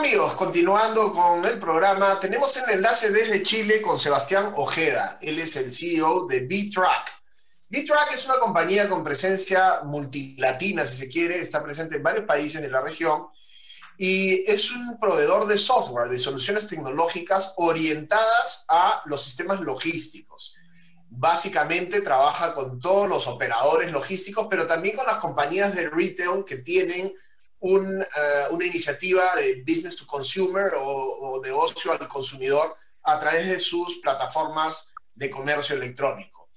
amigos, continuando con el programa, tenemos el enlace desde Chile con Sebastián Ojeda. Él es el CEO de B-Track. B-Track es una compañía con presencia multilatina, si se quiere, está presente en varios países de la región y es un proveedor de software, de soluciones tecnológicas orientadas a los sistemas logísticos. Básicamente trabaja con todos los operadores logísticos, pero también con las compañías de retail que tienen una iniciativa de business to consumer o negocio al consumidor a través de sus plataformas de comercio electrónico.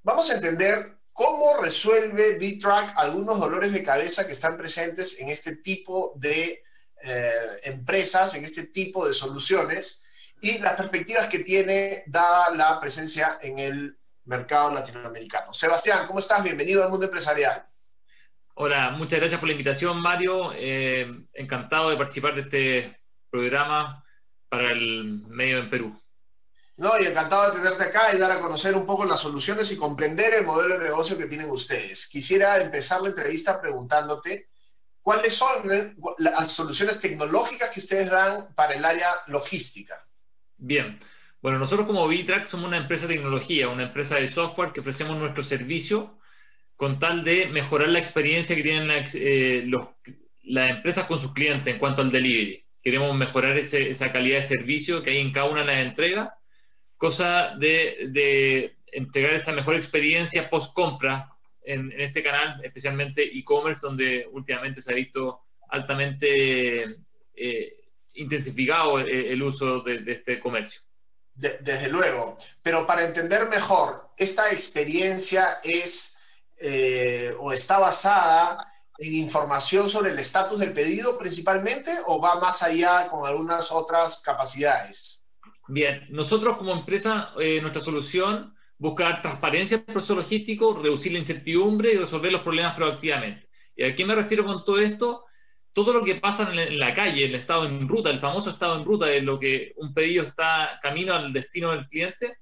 Vamos a entender cómo resuelve B-Track algunos dolores de cabeza que están presentes en este tipo de empresas, en este tipo de soluciones y las perspectivas que tiene dada la presencia en el mercado latinoamericano. Sebastián, ¿cómo estás? Bienvenido al mundo empresarial. Hola, muchas gracias por la invitación, Mario. Encantado de participar de este programa para el medio en Perú. No, y encantado de tenerte acá y dar a conocer un poco las soluciones y comprender el modelo de negocio que tienen ustedes. Quisiera empezar la entrevista preguntándote cuáles son las soluciones tecnológicas que ustedes dan para el área logística. Bien, bueno, nosotros como Bitrack somos una empresa de tecnología, una empresa de software que ofrecemos nuestro servicio con tal de mejorar la experiencia que tienen las empresas con sus clientes en cuanto al delivery. Queremos mejorar esa calidad de servicio que hay en cada una de las entregas, cosa de entregar esa mejor experiencia post-compra en este canal, especialmente e-commerce, donde últimamente se ha visto altamente intensificado el uso de este comercio. Desde luego, pero para entender mejor, ¿esta experiencia es o está basada en información sobre el estatus del pedido principalmente o va más allá con algunas otras capacidades? Bien, nosotros como empresa, nuestra solución busca dar transparencia al proceso logístico, reducir la incertidumbre y resolver los problemas proactivamente. ¿Y a qué me refiero con todo esto? Todo lo que pasa en la calle, el estado en ruta, el famoso estado en ruta, de lo que un pedido está camino al destino del cliente,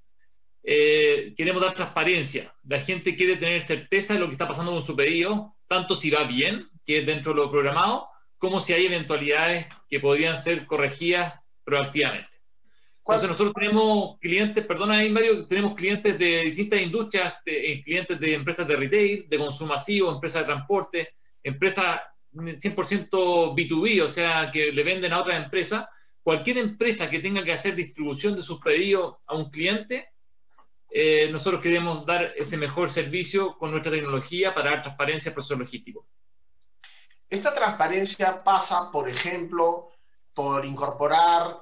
queremos dar transparencia. La gente quiere tener certeza de lo que está pasando con su pedido, tanto si va bien, que es dentro de lo programado, como si hay eventualidades que podrían ser corregidas proactivamente. Entonces ¿Cuál- nosotros tenemos clientes, perdona ahí Mario, tenemos clientes de distintas industrias, clientes de empresas de retail, de consumo masivo, empresas de transporte, empresas 100% B2B, o sea, que le venden a otras empresas. Cualquier empresa que tenga que hacer distribución de sus pedidos a un cliente, nosotros queremos dar ese mejor servicio con nuestra tecnología para dar transparencia al proceso logístico. Esta transparencia pasa, por ejemplo, por incorporar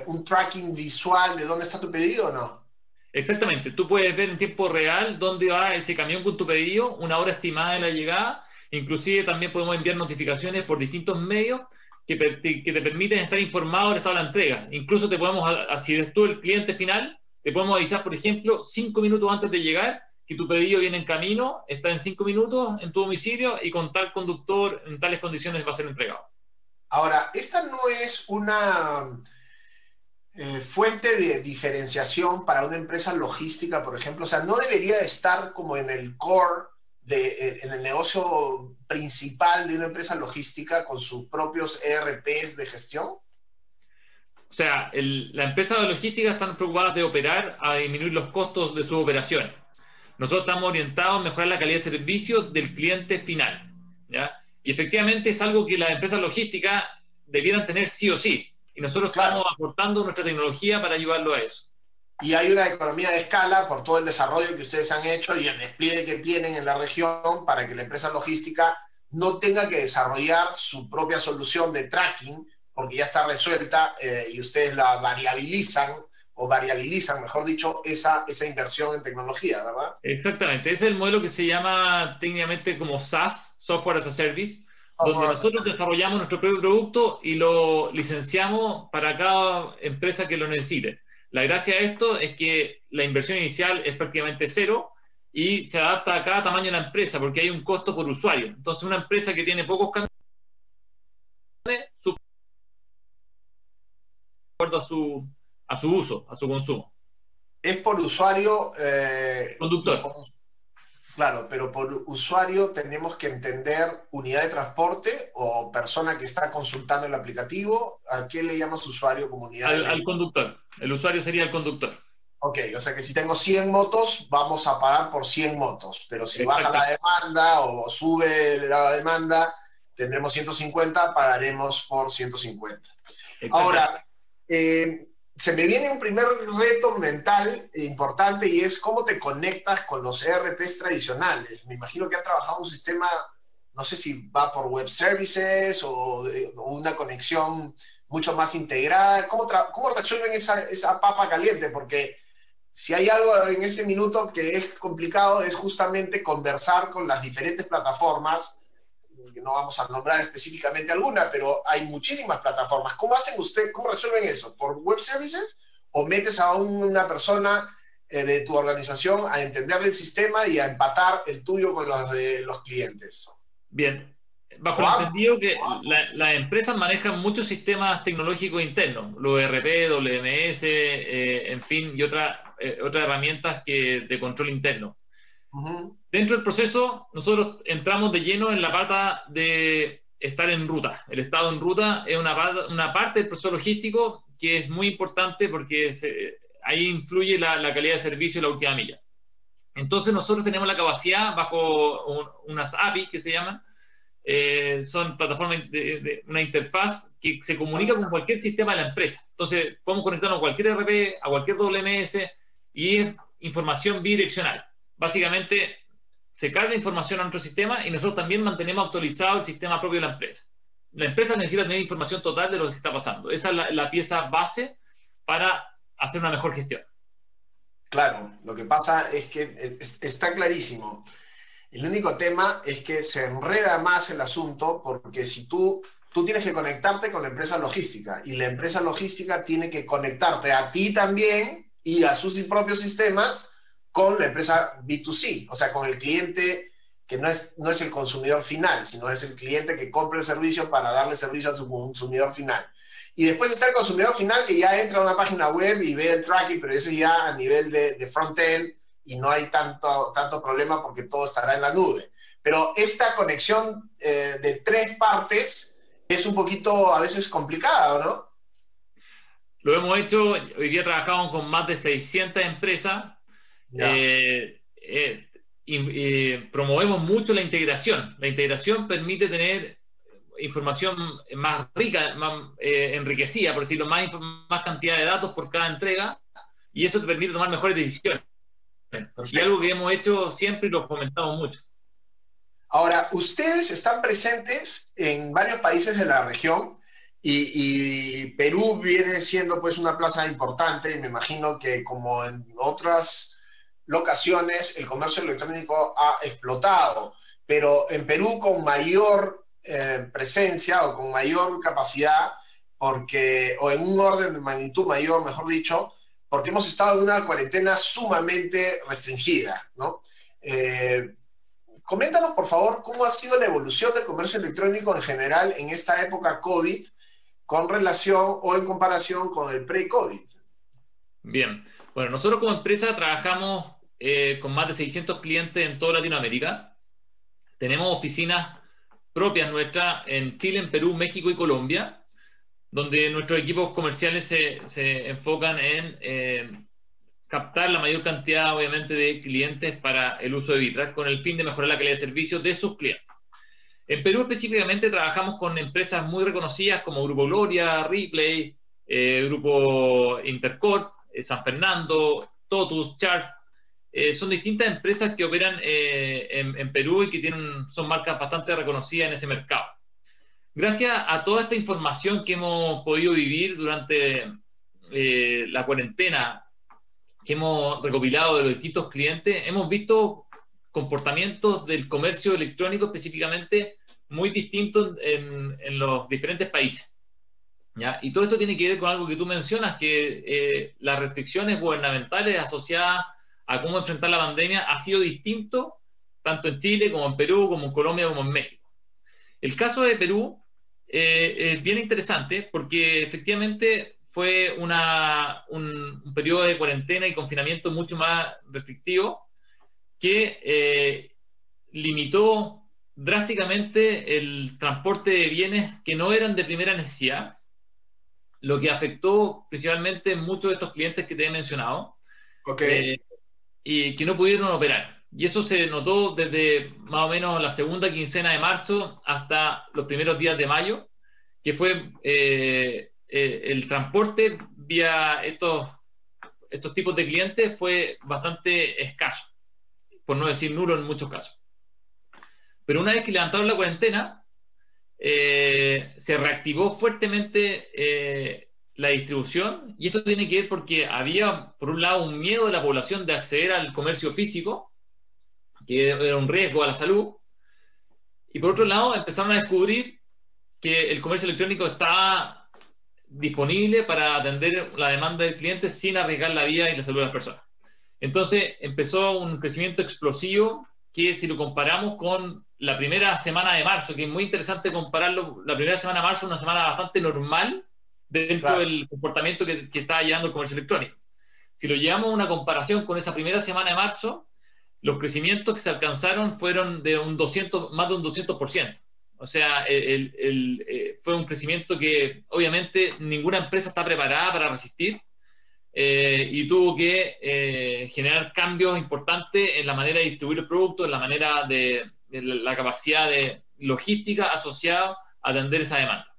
un tracking visual de dónde está tu pedido o no? Exactamente, tú puedes ver en tiempo real dónde va ese camión con tu pedido, una hora estimada de la llegada, inclusive también podemos enviar notificaciones por distintos medios que te permiten estar informado del estado de la entrega. Incluso te podemos, si eres tú el cliente final, te podemos avisar, por ejemplo, 5 minutos antes de llegar, que tu pedido viene en camino, está en 5 minutos en tu domicilio y con tal conductor, en tales condiciones va a ser entregado. Ahora, esta no es una fuente de diferenciación para una empresa logística, por ejemplo. O sea, no debería estar como en el core, en el negocio principal de una empresa logística con sus propios ERPs de gestión. O sea, la empresa de logística están preocupadas de operar a disminuir los costos de sus operaciones. Nosotros estamos orientados a mejorar la calidad de servicio del cliente final, ¿ya? Y efectivamente es algo que las empresas logísticas debieran tener sí o sí. Y nosotros estamos Claro, aportando nuestra tecnología para ayudarlo a eso. y hay una economía de escala por todo el desarrollo que ustedes han hecho y el despliegue que tienen en la región para que la empresa logística no tenga que desarrollar su propia solución de tracking, porque ya está resuelta y ustedes la variabilizan, o variabilizan, mejor dicho, esa inversión en tecnología, ¿verdad? Exactamente, ese es el modelo que se llama técnicamente como SaaS, Software as a Service, donde Software as a nosotros service. desarrollamos nuestro propio producto y lo licenciamos para cada empresa que lo necesite. La gracia de esto es que la inversión inicial es prácticamente cero y se adapta a cada tamaño de la empresa porque hay un costo por usuario. Entonces, una empresa que tiene pocos camiones, de acuerdo a su uso, a su consumo. Es por usuario y Conductor. Claro, pero por usuario tenemos que entender unidad de transporte o persona que está consultando el aplicativo. ¿A qué le llamas usuario como unidad de Al medida? conductor. El usuario sería el conductor. Ok, o sea que si tengo 100 motos, vamos a pagar por 100 motos, pero si baja la Exactamente. demanda o sube la demanda, tendremos 150, pagaremos por 150. Exactamente. Ahora, se me viene un primer reto mental importante y es cómo te conectas con los ERPs tradicionales. Me imagino que han trabajado un sistema, no sé si va por web services o una conexión mucho más integral. ¿Cómo resuelven esa papa caliente? Porque si hay algo en ese minuto que es complicado, es justamente conversar con las diferentes plataformas, que no vamos a nombrar específicamente alguna, pero hay muchísimas plataformas. ¿Cómo hacen ustedes, cómo resuelven eso? ¿Por web services? ¿O metes a una persona de tu organización a entenderle el sistema y a empatar el tuyo con los de los clientes? Bien. Bajo O el ambos. entendido que las empresas manejan muchos sistemas tecnológicos internos, los ERP, WMS, en fin, y otras herramientas de control interno. Uh -huh. Dentro del proceso, nosotros entramos de lleno en la pata de estar en ruta. El estado en ruta es una parte del proceso logístico que es muy importante porque ahí influye la calidad de servicio y la última milla. Entonces nosotros tenemos la capacidad bajo unas API que se llaman, son plataformas de una interfaz que se comunica con cualquier sistema de la empresa. Entonces podemos conectarnos a cualquier RP, a cualquier WMS y es información bidireccional. Básicamente se carga información a nuestro sistema y nosotros también mantenemos actualizado el sistema propio de la empresa. La empresa necesita tener información total de lo que está pasando. Esa es la pieza base para hacer una mejor gestión. Claro, lo que pasa es que está clarísimo. El único tema es que se enreda más el asunto porque si tú tienes que conectarte con la empresa logística y la empresa logística tiene que conectarte a ti también y a sus propios sistemas con la empresa B2C, o sea, con el cliente que no es el consumidor final, sino es el cliente que compra el servicio para darle servicio a su consumidor final. Y después está el consumidor final que ya entra a una página web y ve el tracking, pero eso ya a nivel de front-end y no hay tanto problema porque todo estará en la nube. Pero esta conexión de tres partes es un poquito a veces complicada, ¿no? Lo hemos hecho, hoy día trabajamos con más de 600 empresas, Ya. y promovemos mucho la integración. La integración permite tener información más rica, más enriquecida, por decirlo, más cantidad de datos por cada entrega, y eso te permite tomar mejores decisiones. Y algo Perfecto. que hemos hecho siempre y lo fomentamos mucho. Ahora, ustedes están presentes en varios países de la región y Perú viene siendo pues una plaza importante y me imagino que como en otras locaciones el comercio electrónico ha explotado, pero en Perú con mayor presencia o con mayor capacidad, porque, o en un orden de magnitud mayor, mejor dicho, porque hemos estado en una cuarentena sumamente restringida, ¿no? Eh, Coméntanos, por favor, cómo ha sido la evolución del comercio electrónico en general en esta época COVID con relación o en comparación con el pre-COVID. Bien. Bueno, nosotros como empresa trabajamos con más de 600 clientes en toda Latinoamérica. Tenemos oficinas propias nuestras en Chile, en Perú, México y Colombia, donde nuestros equipos comerciales se enfocan en captar la mayor cantidad, obviamente, de clientes para el uso de Vitras, con el fin de mejorar la calidad de servicio de sus clientes. En Perú específicamente trabajamos con empresas muy reconocidas como Grupo Gloria, Ripley, Grupo Intercorp, San Fernando, Totus, Charf. Son distintas empresas que operan en Perú y que son marcas bastante reconocidas en ese mercado. Gracias a toda esta información que hemos podido vivir durante la cuarentena, que hemos recopilado de los distintos clientes, hemos visto comportamientos del comercio electrónico específicamente muy distintos en los diferentes países. ¿Ya? Y todo esto tiene que ver con algo que tú mencionas, que las restricciones gubernamentales asociadas a cómo enfrentar la pandemia ha sido distinto tanto en Chile como en Perú, como en Colombia, como en México. El caso de Perú es bien interesante porque efectivamente fue un periodo de cuarentena y confinamiento mucho más restrictivo que limitó drásticamente el transporte de bienes que no eran de primera necesidad, lo que afectó principalmente muchos de estos clientes que te he mencionado, Ok, y que no pudieron operar. Y eso se notó desde más o menos la segunda quincena de marzo hasta los primeros días de mayo, que fue el transporte vía estos tipos de clientes fue bastante escaso, por no decir nulo en muchos casos. Pero una vez que levantaron la cuarentena, se reactivó fuertemente la distribución, y esto tiene que ver porque había, por un lado, un miedo de la población de acceder al comercio físico, que era un riesgo a la salud, y por otro lado, empezaron a descubrir que el comercio electrónico estaba disponible para atender la demanda del cliente sin arriesgar la vida y la salud de las personas. Entonces empezó un crecimiento explosivo que, si lo comparamos con la primera semana de marzo, que es muy interesante compararlo, la primera semana de marzo es una semana bastante normal dentro claro. del comportamiento que estaba llevando el comercio electrónico. Si lo llevamos a una comparación con esa primera semana de marzo, los crecimientos que se alcanzaron fueron de un 200, más de un 200%. O sea, fue un crecimiento que obviamente ninguna empresa está preparada para resistir, y tuvo que generar cambios importantes en la manera de distribuir el producto, en la manera de la capacidad de logística asociada a atender esa demanda.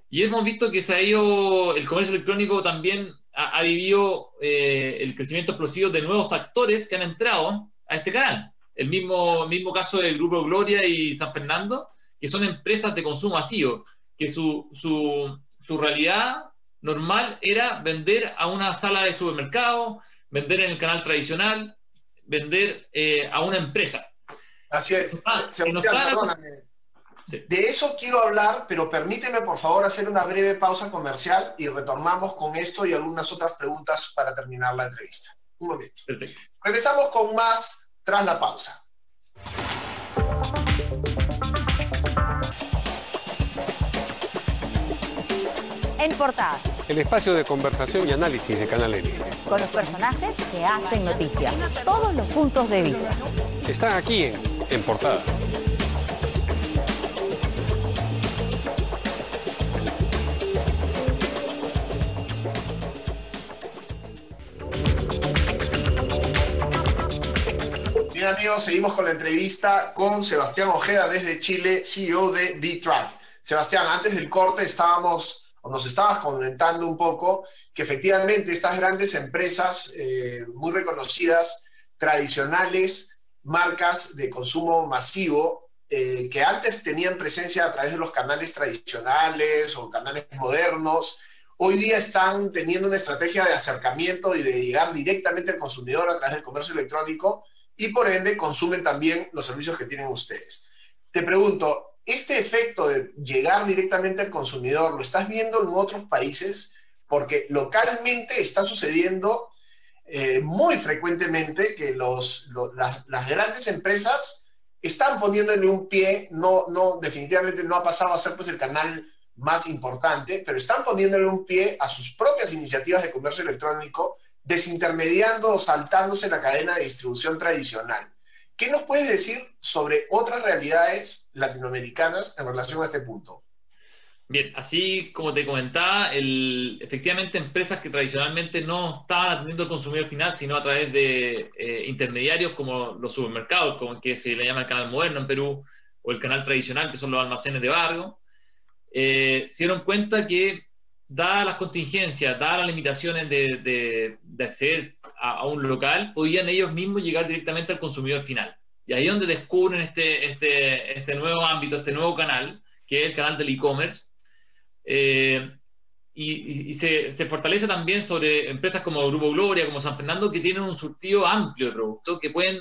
Y hemos visto que se ha ido, el comercio electrónico también ha vivido el crecimiento explosivo de nuevos actores que han entrado a este canal. El mismo caso del Grupo Gloria y San Fernando, que son empresas de consumo masivo, que su realidad normal era vender a una sala de supermercado, vender en el canal tradicional, vender a una empresa. Así es. Que no Sebastián, está, perdóname. sí, De eso quiero hablar, pero permíteme por favor hacer una breve pausa comercial y retornamos con esto y algunas otras preguntas para terminar la entrevista. Un momento. perfecto. Regresamos con más tras la pausa. En Portada, El espacio de conversación y análisis de Canal N. con los personajes que hacen noticia, todos los puntos de vista. Están aquí en Portada. Bien amigos, seguimos con la entrevista con Sebastián Ojeda desde Chile, CEO de B-Track. Sebastián, antes del corte nos estabas comentando un poco que efectivamente estas grandes empresas muy reconocidas, tradicionales, marcas de consumo masivo, que antes tenían presencia a través de los canales tradicionales o canales modernos, hoy día están teniendo una estrategia de acercamiento y de llegar directamente al consumidor a través del comercio electrónico, y por ende consumen también los servicios que tienen ustedes. Te pregunto, ¿este efecto de llegar directamente al consumidor lo estás viendo en otros países? Porque localmente está sucediendo muy frecuentemente que las grandes empresas están poniéndole un pie, definitivamente no ha pasado a ser pues el canal más importante, pero están poniéndole un pie a sus propias iniciativas de comercio electrónico, desintermediando o saltándose la cadena de distribución tradicional. ¿Qué nos puedes decir sobre otras realidades latinoamericanas en relación a este punto? Bien, así como te comentaba, efectivamente empresas que tradicionalmente no estaban atendiendo al consumidor final, sino a través de intermediarios como los supermercados, como que se le llama el canal moderno en Perú, o el canal tradicional, que son los almacenes de barrio, se dieron cuenta que, dadas las contingencias, dadas las limitaciones de acceder a un local, podían ellos mismos llegar directamente al consumidor final. Y ahí es donde descubren este nuevo ámbito, este nuevo canal, que es el canal del e-commerce, y se fortalece también sobre empresas como Grupo Gloria, como San Fernando, que tienen un surtido amplio de productos que pueden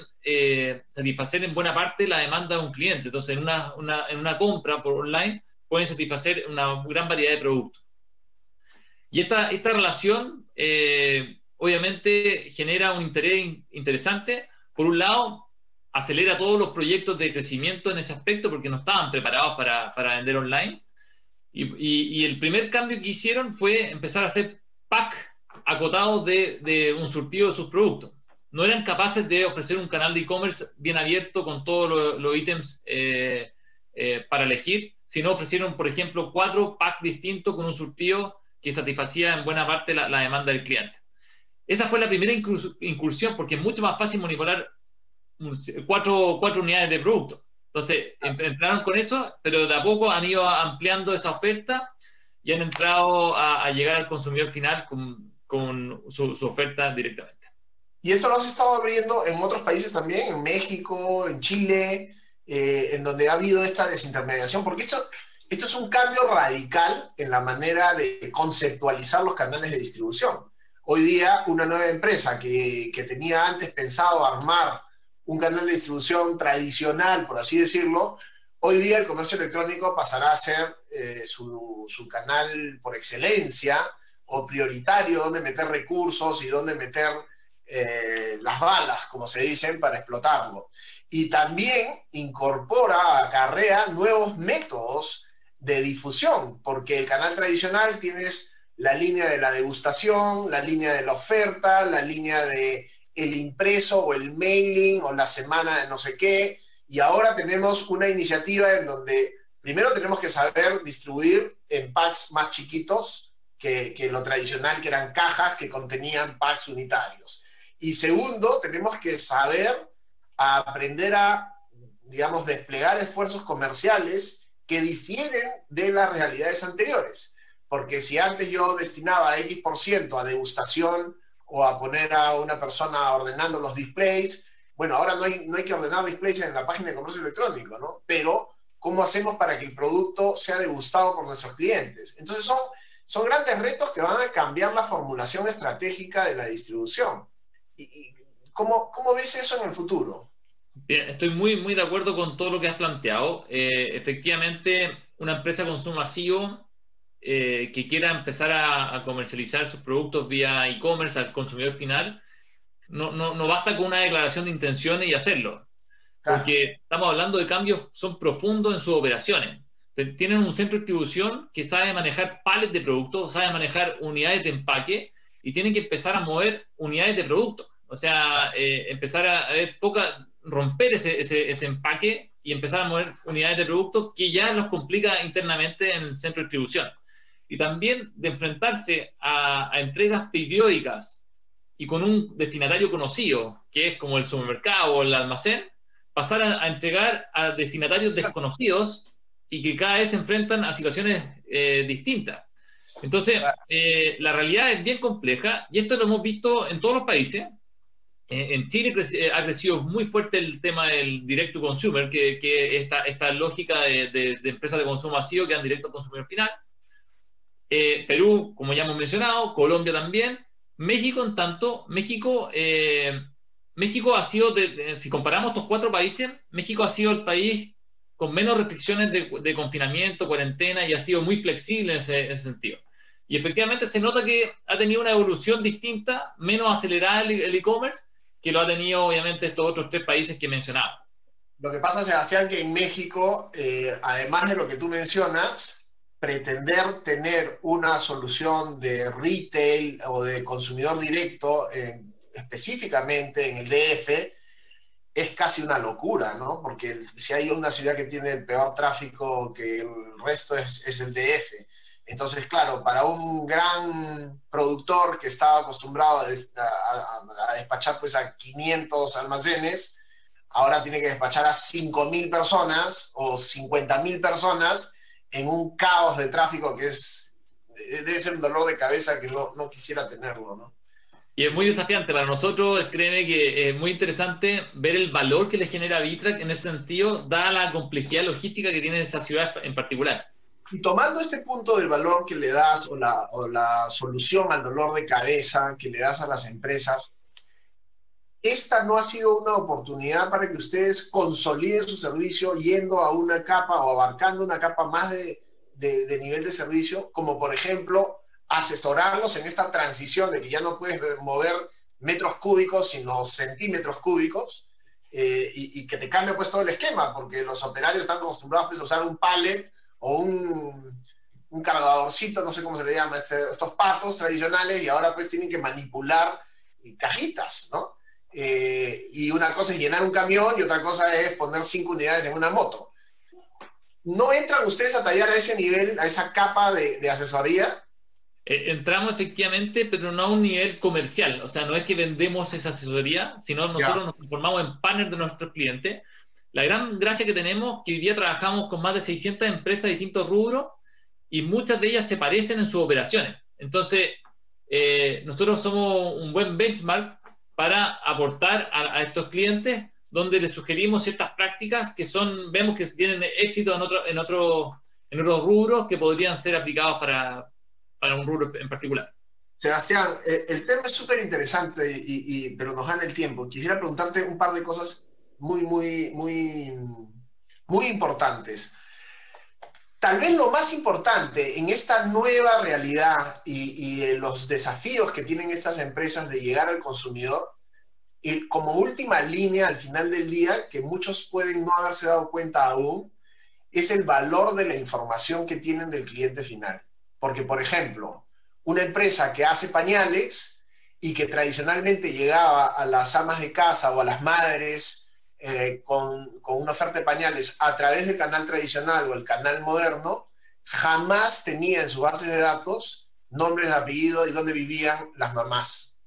satisfacer en buena parte la demanda de un cliente. Entonces, en una compra por online, pueden satisfacer una gran variedad de productos. Y esta relación, obviamente, genera un interés interesante. Por un lado, acelera todos los proyectos de crecimiento en ese aspecto, porque no estaban preparados para vender online. Y el primer cambio que hicieron fue empezar a hacer pack acotados de un surtido de sus productos. no eran capaces de ofrecer un canal de e-commerce bien abierto con todos los ítems para elegir, sino ofrecieron, por ejemplo, 4 packs distintos con un surtido que satisfacía en buena parte la demanda del cliente. Esa fue la primera incursión, porque es mucho más fácil manipular 4 unidades de producto. Entonces, entraron con eso, pero de a poco han ido ampliando esa oferta y han entrado a llegar al consumidor final con su oferta directamente. Y esto lo has estado abriendo en otros países también, en México, en Chile, en donde ha habido esta desintermediación, porque esto es un cambio radical en la manera de conceptualizar los canales de distribución. Hoy día, una nueva empresa que tenía antes pensado armar un canal de distribución tradicional, por así decirlo, hoy día el comercio electrónico pasará a ser su canal por excelencia o prioritario, donde meter recursos y donde meter las balas, como se dicen, para explotarlo. Y también acarrea nuevos métodos de difusión, porque el canal tradicional tienes la línea de la degustación, la línea de la oferta, la línea de el impreso o el mailing o la semana de no sé qué, y ahora tenemos una iniciativa en donde primero tenemos que saber distribuir en packs más chiquitos que lo tradicional, que eran cajas que contenían packs unitarios. Y segundo, tenemos que saber aprender a, digamos, desplegar esfuerzos comerciales que difieren de las realidades anteriores. Porque si antes yo destinaba X% a degustación o a poner a una persona ordenando los displays, bueno, ahora no hay que ordenar displays en la página de comercio electrónico, ¿no? Pero, ¿cómo hacemos para que el producto sea degustado por nuestros clientes? Entonces son grandes retos que van a cambiar la formulación estratégica de la distribución. ¿Y cómo ves eso en el futuro? Bien, estoy muy de acuerdo con todo lo que has planteado. Efectivamente, una empresa de consumo masivo que quiera empezar a comercializar sus productos vía e-commerce al consumidor final, no basta con una declaración de intenciones y hacerlo, Claro. porque estamos hablando de cambios, son profundos en sus operaciones. Tienen un centro de distribución que sabe manejar palets de productos, sabe manejar unidades de empaque y tienen que empezar a mover unidades de productos. O sea, empezar a romper ese empaque y empezar a mover unidades de productos que ya los complica internamente en el centro de distribución. Y también de enfrentarse a entregas periódicas y con un destinatario conocido, que es como el supermercado o el almacén, pasar a entregar a destinatarios desconocidos y que cada vez se enfrentan a situaciones distintas. Entonces, la realidad es bien compleja y esto lo hemos visto en todos los países. En Chile ha crecido muy fuerte el tema del direct to consumer, que esta lógica de empresas de consumo masivo que dan directo al consumidor final. Perú, como ya hemos mencionado, Colombia también. México, en tanto, México ha sido, si comparamos estos 4 países, México ha sido el país con menos restricciones de confinamiento, cuarentena, y ha sido muy flexible en ese sentido. Y efectivamente se nota que ha tenido una evolución distinta, menos acelerada el e-commerce, que lo ha tenido obviamente estos otros 3 países que mencionaba. Lo que pasa, Sebastián, que en México, además de lo que tú mencionas, pretender tener una solución de retail o de consumidor directo, específicamente en el DF, es casi una locura, ¿no? Porque si hay una ciudad que tiene el peor tráfico que el resto es el DF. Entonces, claro, para un gran productor que estaba acostumbrado a despachar pues a 500 almacenes, ahora tiene que despachar a 5.000 personas o 50.000 personas en un caos de tráfico que debe ser un dolor de cabeza que no quisiera tenerlo, ¿no? Y es muy desafiante para nosotros, créeme que es muy interesante ver el valor que le genera ViTrack en ese sentido, dada la complejidad logística que tiene esa ciudad en particular. Y tomando este punto del valor que le das o la solución al dolor de cabeza que le das a las empresas, ¿esta no ha sido una oportunidad para que ustedes consoliden su servicio yendo a una capa o abarcando una capa más de nivel de servicio? Como por ejemplo, asesorarlos en esta transición de que ya no puedes mover metros cúbicos, sino centímetros cúbicos, y que te cambia pues todo el esquema, porque los operarios están acostumbrados pues, a usar un pallet o un cargadorcito, no sé cómo se le llama, estos patos tradicionales, y ahora pues tienen que manipular cajitas, ¿no? y una cosa es llenar un camión y otra cosa es poner 5 unidades en una moto. ¿No entran ustedes a tallar a ese nivel, a esa capa de asesoría? Entramos efectivamente, pero no a un nivel comercial. O sea, no es que vendemos esa asesoría, sino nosotros nos transformamos en partner de nuestros clientes. La gran gracia que tenemos es que hoy día trabajamos con más de 600 empresas de distintos rubros y muchas de ellas se parecen en sus operaciones. Entonces, nosotros somos un buen benchmark para aportar a estos clientes, donde les sugerimos ciertas prácticas que vemos que tienen éxito en otros rubros que podrían ser aplicados para un rubro en particular. Sebastián, el tema es súper interesante, pero nos gana el tiempo. Quisiera preguntarte un par de cosas muy importantes. Tal vez lo más importante en esta nueva realidad y los desafíos que tienen estas empresas de llegar al consumidor, y como última línea al final del día, que muchos pueden no haberse dado cuenta aún, es el valor de la información que tienen del cliente final. Porque, por ejemplo, una empresa que hace pañales y que tradicionalmente llegaba a las amas de casa o a las madres con una oferta de pañales a través del canal tradicional o el canal moderno, jamás tenía en su base de datos nombres, apellidos y dónde vivían las mamás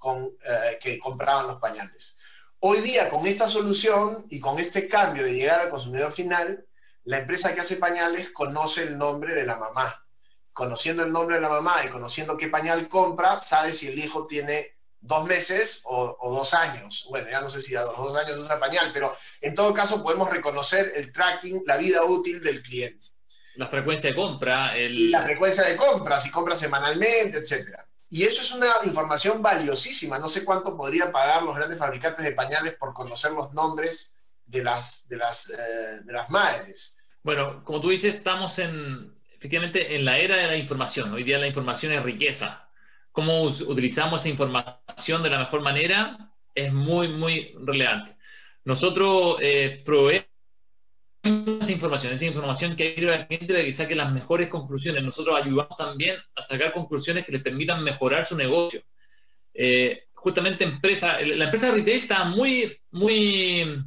que compraban los pañales. Hoy día, con esta solución y con este cambio de llegar al consumidor final, la empresa que hace pañales conoce el nombre de la mamá. Conociendo el nombre de la mamá y conociendo qué pañal compra, sabe si el hijo tiene 2 meses o 2 años. Bueno, ya no sé si a los 2 años usa pañal, pero en todo caso podemos reconocer el tracking, la vida útil del cliente. La frecuencia de compra. La frecuencia de compra, si compra semanalmente, etcétera. Y eso es una información valiosísima. No sé cuánto podrían pagar los grandes fabricantes de pañales por conocer los nombres de las madres. Bueno, como tú dices, estamos efectivamente en la era de la información. Hoy día la información es riqueza. Cómo utilizamos esa información de la mejor manera es muy relevante. Nosotros proveemos esa información que hay que ir al cliente para que saque las mejores conclusiones. Nosotros ayudamos también a sacar conclusiones que les permitan mejorar su negocio. Justamente la empresa de retail está muy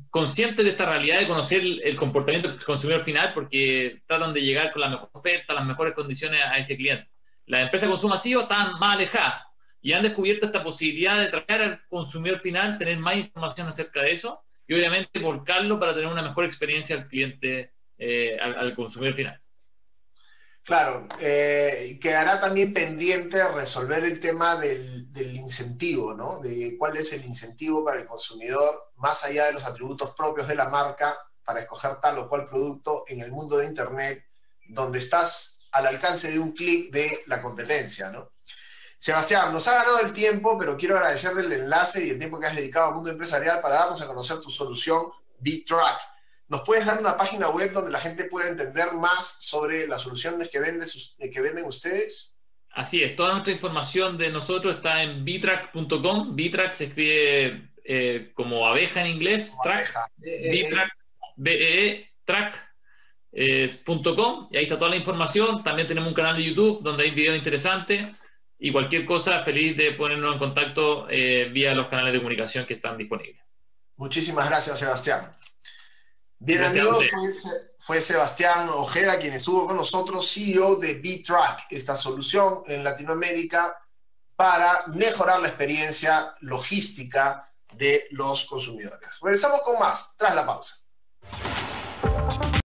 consciente de esta realidad de conocer el comportamiento del consumidor final, porque tratan de llegar con la mejor oferta, las mejores condiciones a ese cliente. Las empresas de consumo masivo están más alejadas y han descubierto esta posibilidad de traer al consumidor final, tener más información acerca de eso y obviamente volcarlo para tener una mejor experiencia al cliente, al consumidor final. Claro, quedará también pendiente resolver el tema del incentivo, ¿no? De cuál es el incentivo para el consumidor, más allá de los atributos propios de la marca, para escoger tal o cual producto en el mundo de Internet, donde estás al alcance de un clic de la competencia, ¿no? Sebastián, nos ha ganado el tiempo, pero quiero agradecerle el enlace y el tiempo que has dedicado al mundo empresarial para darnos a conocer tu solución BeatTrack. ¿Nos puedes dar una página web donde la gente pueda entender más sobre las soluciones que venden ustedes? Así es, toda nuestra información de nosotros está en beatrack.com. BeatTrack se escribe como abeja en inglés, Como track, abeja. BeatTrack, track.com, y ahí está toda la información. También tenemos un canal de YouTube donde hay videos interesantes y cualquier cosa, feliz de ponernos en contacto vía los canales de comunicación que están disponibles. Muchísimas gracias, Sebastián. Bien, Gracias, amigos, fue Sebastián Ojeda quien estuvo con nosotros, CEO de BeatTrack, esta solución en Latinoamérica para mejorar la experiencia logística de los consumidores. Regresamos con más tras la pausa.